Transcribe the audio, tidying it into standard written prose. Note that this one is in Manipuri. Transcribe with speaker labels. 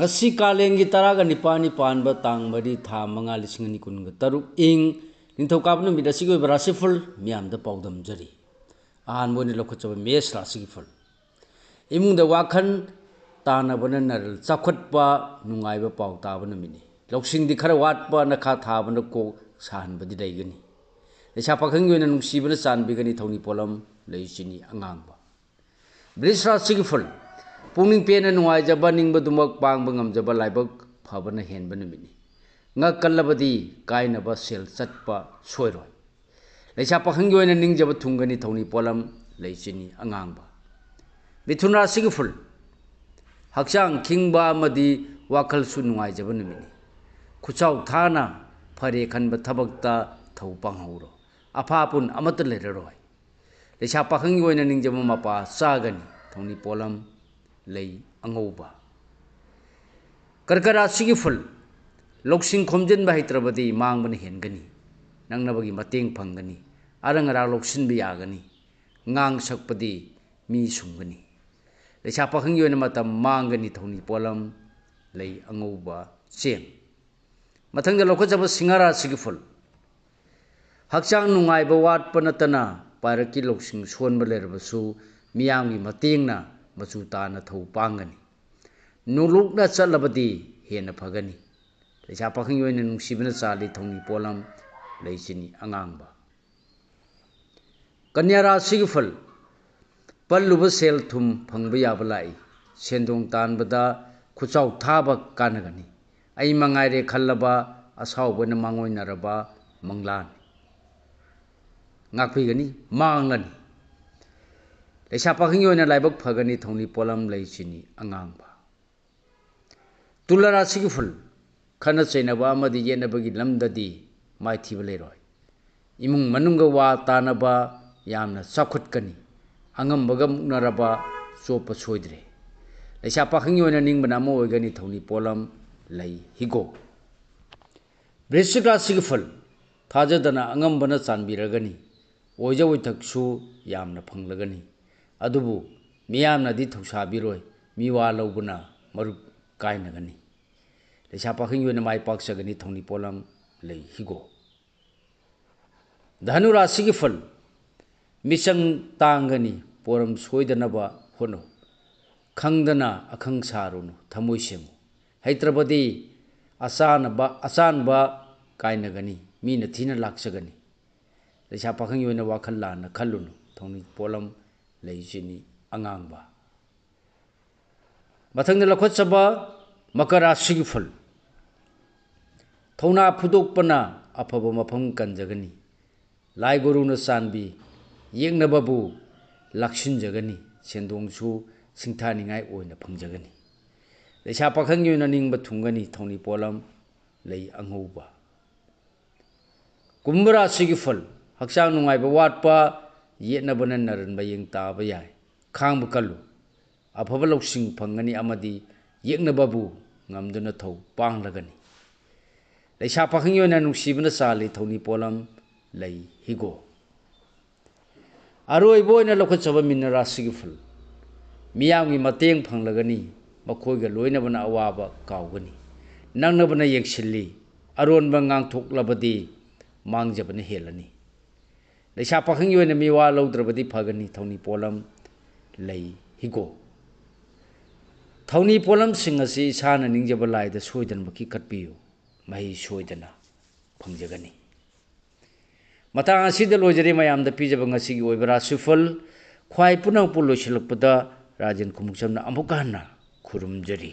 Speaker 1: ngasi kalengi taraga nipani panba tang mari tha manga lising ni kun ga taruk ing ningthokab nu mi da sigoi brasiful miam da paudam jari an boni lokhochaba mes rasigiful imung da wakhan tana bana naral chakhotpa nungai ba pau ta bana mini loksing di khara watpa na kha tha bana ko sahan badi daigani lecha pakhang yoina nungsi bana chan bigani thoni polam leisini angang ba brisra sigiful pungning pena nungai jaba ningba dumak pang bangam jaba laibak phabana hen bana mini nga kallabadi kaina ba sel chatpa soiroi lecha pakhang yoina ning jaba thungani thoni polam leisini angang ba mithunra sigiful hakchang khingba amadi wakhal su nungai jaba numini khuchau thana phare khanba thabakta thau panghauro aphapun amata leraroi lecha pakhang yoina ning jaba mapa chagani thoni polam lei angouba karkara sigiful loksing khomjen ba hitrabadi mangbani hengani nangnabagi mateng phangani arangara loksin bi yagani ngang sakpadi mi sumgani lecha pakhang yoina matam mangani thoni polam lei angouba cheng mathangda lokhojaba singara sigiful hakchang nungai ba wat panatana paraki loksing sonba lerbasu miyamgi matengna machu tana thau pangani nulukna chalabadi hena phagani lecha pakhang yoina nungsibana chali thoni polam leisini angangba kanyara sigiful palluba sel thum phangba yaba lai sendong tanbada khuchau thaba kanagani ai mangaire khallaba asawbana mangoinaraba manglan ngakphigani manglani lecha pakhang yoina laibak phagani thoni polam leisini angangba tulara sigiful khana chainaba amadi yenabagi lamdadi maithiba leroi imung manunga wa tanaba yamna chakhutkani angambaga muknaraba chopa soidre lecha pakhang yoina ningbana mo oigani thoni polam lei higo brisika sigiful thajadana angambana chanbiragani oija oithaksu yamna phanglagani adubu miyamna di thusabiroi miwa lobuna marup kainagani lecha pakhang yoina mai paksagani thoni polam lei higo dhanura sigiful misang tangani poram soidanaba hono khangdana akhang sarunu thamoi semu haitrabadi asanba kainagani mina thina laksagani lecha pakhang yoina wakhal lana khallunu thoni polam leisini angangba mathangda lakhochaba makara sigiful thona phudokpana afaba mafam kanjagani lai guruna chanbi yengnababu laksinjagani sendongsu singthaningai oina phangjagani lecha pakhang yoina ningba thungani thoni polam lei angouba kumbra sigiful hakchang nungai ba watpa yetnabana naran bayeng taba yai khangba kallu afaba loksing phangani amadi yeknababu ngamduna thau panglagani lecha pakhang yoina nungsibana chali thoni polam lei higo aroi boina lokhochaba minara sigiful miyamgi mateng phanglagani makhoiga loinabana awaba kaugani nangnabana yeksilli aronba ngangthoklabadi mangjabana helani lecha pakhang yoina miwa laudrabadi phagani thoni polam lei higo thoni polam singasi isana ningjaba laida soidan baki katpiyu mahi soidana phangjagani matang asida lojari mayamda pijaba ngasi gi oibara siful khwai punang pulo silakpada rajan kumuksamna amukana khurumjari